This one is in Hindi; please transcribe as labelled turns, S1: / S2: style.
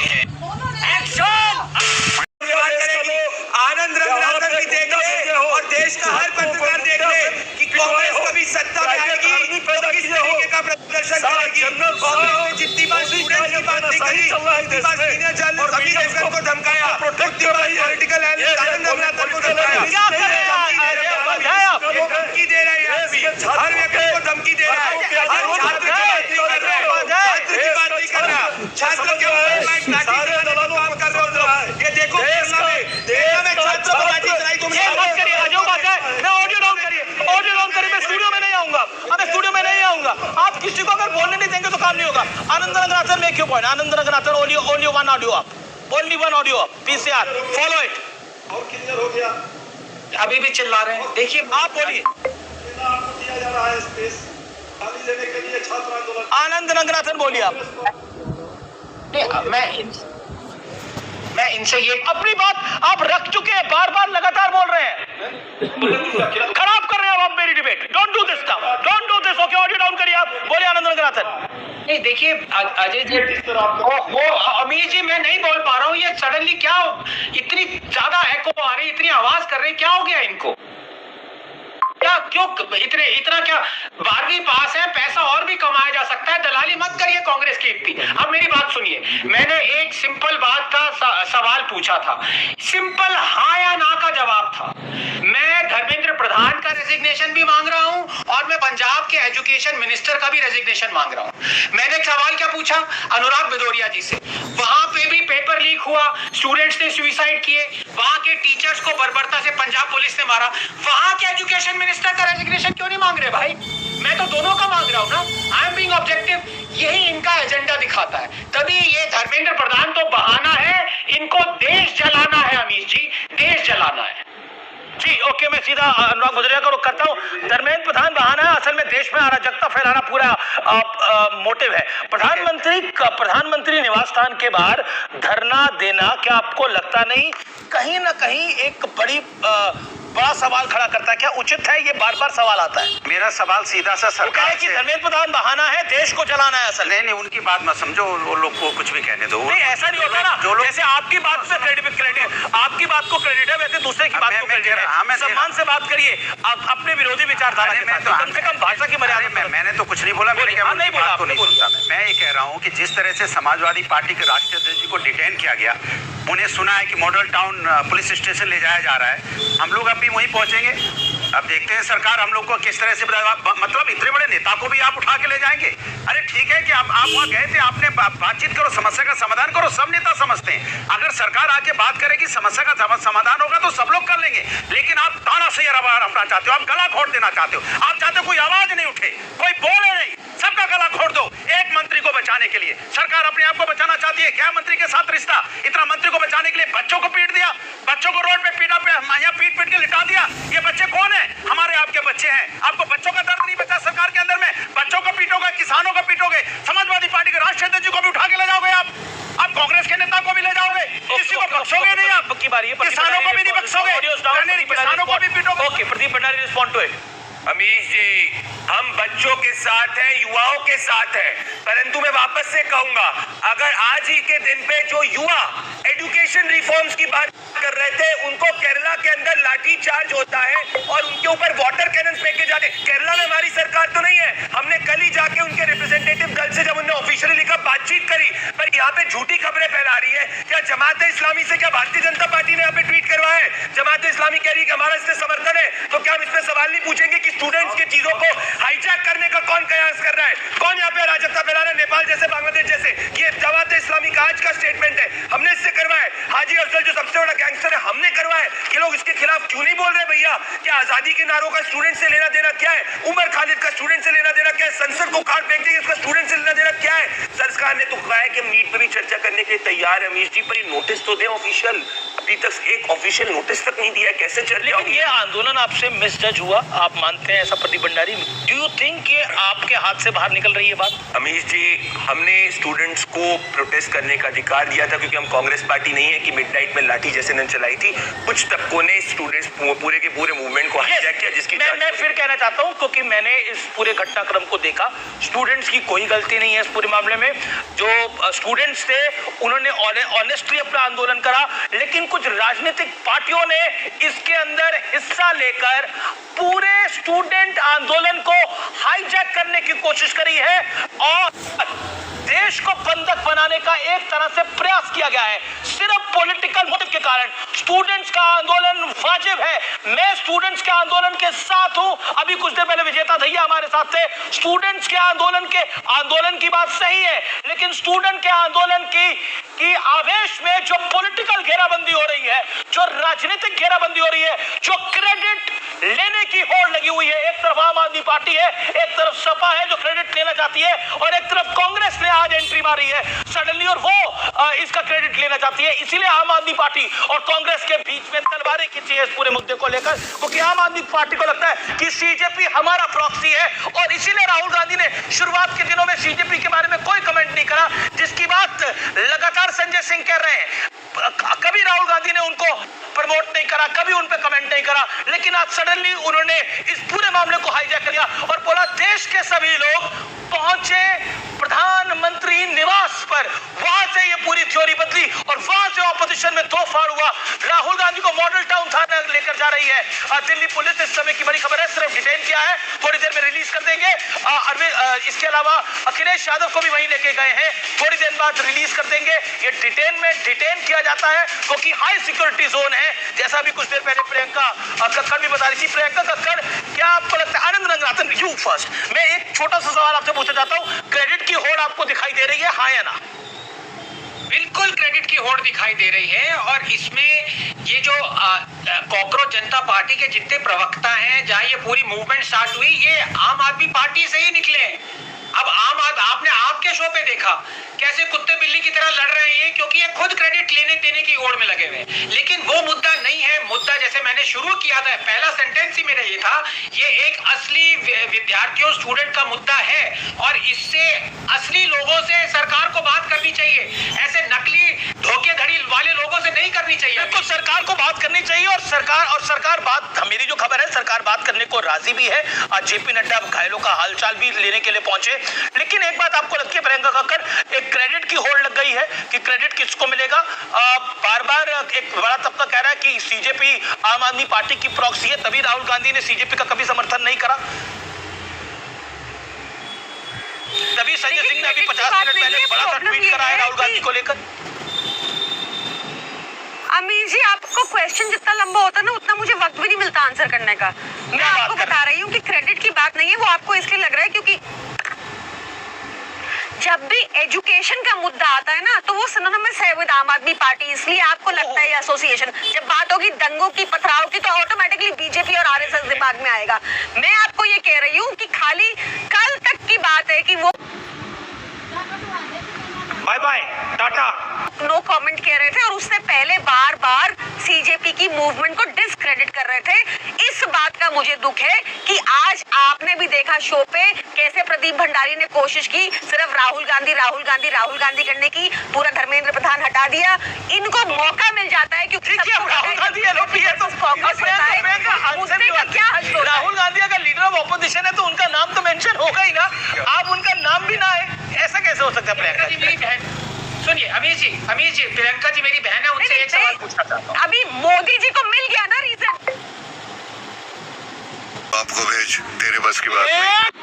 S1: रहे हैं।
S2: आनंद रंगनाथन भी देख ले और देश का हर पत्रकार देख ले कि कांग्रेस कभी सत्ता में आएगी तो किस तरीके का प्रदर्शन करेगी। कांग्रेस ने जितनी बार स्टूडेंट्स की बात नहीं करी, जितनी बार सीनियर जर्नलिस्ट अमित देशगन को धमकाया, उतनी बार पॉलिटिकल एनालिस्ट आनंद रंगनाथन को धमकाया। धमकी दे रहे हैं, हर व्यक्ति को धमकी दे रहा है, हर छात्र की बात नहीं कर रहा, छात्र के ऊपर माइक लाठी चलाने का काम कर रहे हो। ये देखो केरला में छात्र को लाठी चलाई तुमने।
S3: मत करिए, अजब बात है। मैं ऑडियो डाउन करिए, मैं स्टूडियो में नहीं आऊंगा, मैं स्टूडियो में नहीं आऊंगा। आप किसी को अगर बोलने नहीं देंगे तो काम नहीं होगा। Anand Ranganathan make your point. Anand Ranganathan only one audio up, only one audio up, PCR follow it.
S2: और क्लियर हो गया,
S1: अभी भी चिल्ला रहे हैं। देखिए
S3: आप बोलिए।
S2: आपको दिया जा रहा है स्पेस खाली लेने के लिए छात्र आंदोलन।
S3: आनंद रंगनाथन बोलिए आप।
S1: मैं इनसे ये
S3: अपनी बात आप रख चुके हैं, बार बार लगातार बोल रहे हैं, खराब कर रहे हैं आप मेरी debate. Don't do this now, don't do this. Okay, audio down करिए आप। बोलिए आनंद रंगनाथन।
S1: नहीं, देखिए अजय जी, अमीर जी, मैं नहीं बोल पा रहा हूँ। ये सडनली क्या इतनी ज्यादा एको आ रही, इतनी आवाज कर रही, क्या हो गया इनको? क्या क्यों इतना क्या 12वीं पास है, पैसा और भी कमाया जा सकता है। दलाली मत करिए कांग्रेस की इतनी। अब मेरी बात सुनिए, मैंने एक सिंपल बात का सवाल पूछा था, सिंपल हाँ या ना का जवाब था। मैं धर्मेंद्र प्रधान का रेजिग्नेशन भी मांग रहा हूं और मैं पंजाब के एजुकेशन मिनिस्टर का भी रेजिग्नेशन मांग रहा हूं। मैंने एक सवाल क्या पूछा अनुराग भदौरिया जी से, वहां पे भी पेपर लीक हुआ, स्टूडेंट्स ने सुसाइड किए, वहां के टीचर्स को बर्बरता से पंजाब पुलिस ने मारा, वहां के एजुकेशन मिनिस्टर का रेजिग्नेशन क्यों नहीं मांग रहे भाई? मैं तो दोनों का मांग रहा हूं ना। I am being objective. यही इनका एजेंडा दिखाता है। तभी ये धर्मेंद्र प्रधान तो बहाना है, इनको देश जलाना है अमीश जी, देश जलाना है
S3: जी। ओके, मैं सीधा अनुराग भदौरिया का रुख करता हूं। धर्मेंद्र प्रधान बहाना है, असल में देश में अराजकता फैलाना पूरा मोटिव है। प्रधानमंत्री निवास स्थान के बाहर धरना देना क्या आपको लगता नहीं कहीं ना कहीं एक बड़ा सवाल खड़ा करता है? क्या उचित है? ये बार बार सवाल आता है।
S4: मेरा सवाल सीधा सा सरकार
S3: है कि धर्मेंद्र प्रधान बहाना है, देश को चलाना है असल।
S4: नहीं, उनकी बात मत समझो, वो लोग को कुछ भी कहने दो।
S3: नहीं, ऐसा नहीं होता ना। जैसे आपकी बात पे क्रेडिट, आपकी बात को क्रेडिट है, वैसे दूसरे की बात को क्रेडिट है। सम्मान से बात करिए, अपने विरोधी विचारधारा के साथ, कम से कम भाषा की मर्यादा।
S4: मैंने तो कुछ नहीं बोला, मैंने
S3: नहीं बोला,
S4: तो नहीं बोला। मैं ये कह रहा हूँ कि जिस तरह से समाजवादी पार्टी के राष्ट्रीय अध्यक्ष जी को डिटेन किया गया, उन्हें सुना है कि मॉडल टाउन पुलिस स्टेशन ले जाया जा रहा है, हम लोग अब भी वहीं पहुंचेंगे। अब देखते हैं सरकार हम लोग को किस तरह से, मतलब इतने बड़े नेता को भी आप उठा के ले जाएंगे? अरे ठीक है कि आप वहां गए थे, आपने बातचीत करो, समस्या का समाधान करो, सब नेता समझते हैं। अगर सरकार आके बात करेगी, समस्या का समाधान होगा तो सब लोग कर लेंगे। लेकिन आप ताना से रखना चाहते हो, आप गला घोट देना चाहते हो, आप चाहते हो कोई आवाज नहीं उठे, कोई बोले नहीं, सबका गला घोट दो एक मंत्री को बचाने के लिए। सरकार अपने आप को बचाना चाहती है। क्या मंत्री के साथ रिश्ता? इतना मंत्री को बचाने के लिए बच्चों को पीट दिया, बच्चों को रोड पे पीटा, यहाँ पीट के लिटा दिया। ये बच्चे कौन है? हमारे आपके बच्चे हैं। आपको बच्चों का दर्द नहीं बचा सरकार के अंदर में? बच्चों को पीटोगे, किसानों को पीटोगे, समाजवादी पार्टी के राष्ट्रीय अध्यक्ष को भी उठा के ले जाओगे आप कांग्रेस के नेता को भी ले जाओगे, किसी को बख्शोगे नहीं आप, किसानों को भी नहीं बख्शोगे, किसानों को भी पीटोगे।
S3: Okay, Pradeep Bhandari respond to it.
S5: Amish ji, हम बच्चों के साथ हैं, युवाओं के साथ हैं, परंतु मैं वापस से कहूंगा, अगर आज ही के दिन पे जो युवा एजुकेशन रिफॉर्म्स की बात कर रहे थे, उनको केरला के अंदर लाठी चार्ज होता है और उनके ऊपर वाटर कैनन फेंके जाते। केरला में हमारी सरकार तो नहीं है, हमने कल ही जाके उनके रिप्रेजेंटेटिव दल से जब उन्होंने ऑफिशियली लिखा, बातचीत करी, पर यहाँ पे झूठी खबरें फैला रही है। क्या जमात इस्लामी से, क्या भारतीय जनता पार्टी ने यहाँ पे ट्वीट करवाया है? जमात इस्लामी कह रही है कि हमारा इससे समर्थन है, तो क्या हम इस पे सवाल नहीं पूछेंगे कि स्टूडेंट्स की चीजों को हाईजैक करने का कौन प्रयास कर रहा है? कौन यहाँ पे अराजकता फैला रहा है? नेपाल जैसे, बांग्लादेश जैसे। ये जमात इस्लामी का आज का स्टेटमेंट है, हमने इससे करवाया। हाजी अफजल जो सबसे बड़ा गैंगस्टर है, हमने करवाया। ये लोग इसके खिलाफ क्यों नहीं बोल रहे भैया? क्या आजादी के नारों का स्टूडेंट से लेना देना क्या है? उमर खालिद का स्टूडेंट से लेना देना क्या है? संसद को काट फेंक देंगे, इसका स्टूडेंट से लेना देना क्या है? सरकार ने तो कहा है कि मीट पे भी चर्चा करने के लिए तैयार है अमीश जी, पर ये नोटिस तो दे ऑफिशियल। अभी तक एक ऑफिशियल नोटिस तक नहीं दिया, कैसे चल?
S3: लेकिन ये आंदोलन आपसे मिसजज हुआ, आप मानते हैं ऐसा Pradeep Bhandari? Do you think ये आपके हाथ से बाहर निकल रही है बात?
S5: अमीश जी, हमने स्टूडेंट्स को प्रोटेस्ट करने का अधिकार दिया था, क्योंकि हम कांग्रेस पार्टी नहीं है कि मिडनाइट में लाठी जैसे न चलाई थी। कुछ तबकों ने स्टूडेंट्स पूरे के पूरे मूवमेंट को हाईजैक किया, जिसकी
S3: मैं फिर कहना चाहता हूं, क्योंकि मैंने इस पूरे घटनाक्रम को देखा, स्टूडेंट्स की कोई गलती नहीं है इस पूरे मामले में। जो स्टूडेंट्स थे उन्होंने ऑनेस्टली अपना आंदोलन करा, लेकिन कुछ राजनीतिक पार्टियों ने इसके अंदर हिस्सा लेकर पूरे स्टूडेंट आंदोलन को हाईजैक करने की कोशिश करी है और देश को बंधक बनाने का एक तरह से प्रयास किया गया है सिर्फ पॉलिटिकल मोटिव के कारण। स्टूडेंट्स का आंदोलन वाजिब है, मैं स्टूडेंट्स के आंदोलन के साथ हूं। अभी कुछ देर पहले विजेता भैया हमारे साथ थे। स्टूडेंट्स के आंदोलन की बात सही है, लेकिन स्टूडेंट के आंदोलन की आवेश में जो पॉलिटिकल घेराबंदी हो रही है, जो राजनीतिक घेराबंदी हो रही है, जो क्रेडिट लेने की होड़ लगी हुई है, एक तरफ आम आदमी पार्टी है, एक तरफ सपा है जो क्रेडिट लेना चाहती है, और एक तरफ कांग्रेस ने आज एंट्री मारी है सडनली और वो इसका क्रेडिट लेना चाहती है। इसीलिए आम आदमी पार्टी और कांग्रेस के बीच में तलवारें खींची है इस पूरे मुद्दे को लेकर, क्योंकि आम आदमी पार्टी को लगता है कि सीजेपी हमारा प्रॉक्सी है, और इसीलिए राहुल गांधी ने शुरुआत के दिनों में सीजेपी के बारे में कोई कमेंट नहीं करा, जिसकी बात लगातार संजय सिंह कह रहे हैं। कभी राहुल गांधी ने उनको प्रमोट नहीं करा, कभी उन पे कमेंट नहीं करा, लेकिन आज सडनली उन्होंने इस पूरे मामले को हाईजैक किया और बोला देश के सभी लोग पहुंचे प्रधानमंत्री निवास पर। वहां से ये पूरी थ्योरी बदली और वहां से ऑपोजिशन में दो फाड़ हुआ। राहुल गांधी को मॉडल टाउन थाना लेकर जा रही है दिल्ली पुलिस। इस समय की बड़ी खबर है, सिर्फ डिटेन किया है, थोड़ी देर में रिलीज कर देंगे। इसके अलावा अखिलेश यादव को भी वहीं लेके गए हैं, थोड़ी देर बाद रिलीज कर देंगे। ये डिटेन किया जाता है क्योंकि हाई सिक्योरिटी जोन है, जैसा भी कुछ देर पहले प्रियंका कक्कड़ भी बता रही थी। प्रियंका कक्कड़, क्या आपको लगता है, आनंद रंगनाथन यू फर्स्ट, मैं एक छोटा सा सवाल आपसे पूछना चाहता हूं, क्रेडिट की होड़ आपको दिखाई दे रही है, हाँ या ना?
S1: बिल्कुल क्रेडिट की होड़ दिखाई दे रही है, और इसमें ये जो कॉकरोच जनता पार्टी के जितने प्रवक्ता हैं, जहां ये पूरी मूवमेंट स्टार्ट हुई, ये आम आदमी पार्टी से ही निकले। अब आपने आपके शो पे देखा कैसे कुत्ते बिल्ली की तरह लड़ रहे हैं, क्योंकि ये खुद क्रेडिट लेने देने की होड़ में लगे हुए। लेकिन वो मुद्दा नहीं है। मुद्दा जैसे मैंने शुरू किया था, पहला सेंटेंस ही मेरा ये था, ये एक असली विद्यार्थियों स्टूडेंट का मुद्दा है, और इससे असली लोगों से सरकार को बात करनी चाहिए, ऐसे नकली धोखेधड़ी वाले लोगों से नहीं करनी चाहिए।
S3: बिल्कुल सरकार को बात करनी चाहिए, और सरकार बात, मेरी जो खबर है, सरकार बात करने को राजी भी है। आज जेपी नड्डा घायलों का हालचाल भी लेने के लिए पहुंचे। लेकिन एक बात आपको लगती है प्रियंका कक्कड़, एक क्रेडिट की होड़ लग गई है कि क्रेडिट किसको मिलेगा? बार बार एक बड़ा तबका कह रहा है कि सीजेपी आम आदमी पार्टी की प्रॉक्सी है, तभी राहुल गांधी ने सीजेपी का कभी समर्थन नहीं करा। तभी संजय सिंह ने अभी 50 मिनट पहले बड़ा सा ट्वीट करा है राहुल गांधी को लेकर।
S6: अमीर जी, आपको क्वेश्चन जितना लंबा होता है ना, उतना मुझे वक्त भी नहीं मिलता आंसर करने का। मैं आपको बता रही हूँ कि क्रेडिट की बात नहीं है, वो आपको इसलिए लग रहा है क्योंकि जब भी एजुकेशन का मुद्दा आता है ना, तो वो सिनोनिमस है विद आम आदमी पार्टी, इसलिए आपको लगता है एसोसिएशन। जब बात होगी दंगों की, पथराव की, तो ऑटोमेटिकली बीजेपी और आरएसएस दिमाग में आएगा। मैं आपको ये कह रही हूँ कि खाली कल तक की बात है कि वो
S3: bye bye tata
S6: no comment कह रहे थे, और उससे पहले बार बार सीजेपी की मूवमेंट को डिसक्रेडिट कर रहे थे। इस बात का मुझे दुख है कि आज आपने भी देखा शो पे कैसे प्रदीप भंडारी ने कोशिश की सिर्फ राहुल गांधी करने की, पूरा धर्मेंद्र प्रधान हटा दिया। इनको मौका मिल जाता है क्योंकि
S3: राहुल गांधी एलओपी है, तो राहुल गांधी अगर लीडर ऑफ ऑपोजिशन है तो उनका नाम तो मेंशन होगा ही ना। आप उनका नाम भी ना है, ऐसा कैसे हो सकता है? प्रियंका
S1: जी मेरी बहन, सुनिए अमीर जी, प्रियंका जी मेरी बहन है, उनसे एक सवाल पूछना चाहता हूँ।
S6: अभी मोदी जी को मिल गया ना रीजन।
S7: आपको भेज, तेरे बस की बात नहीं।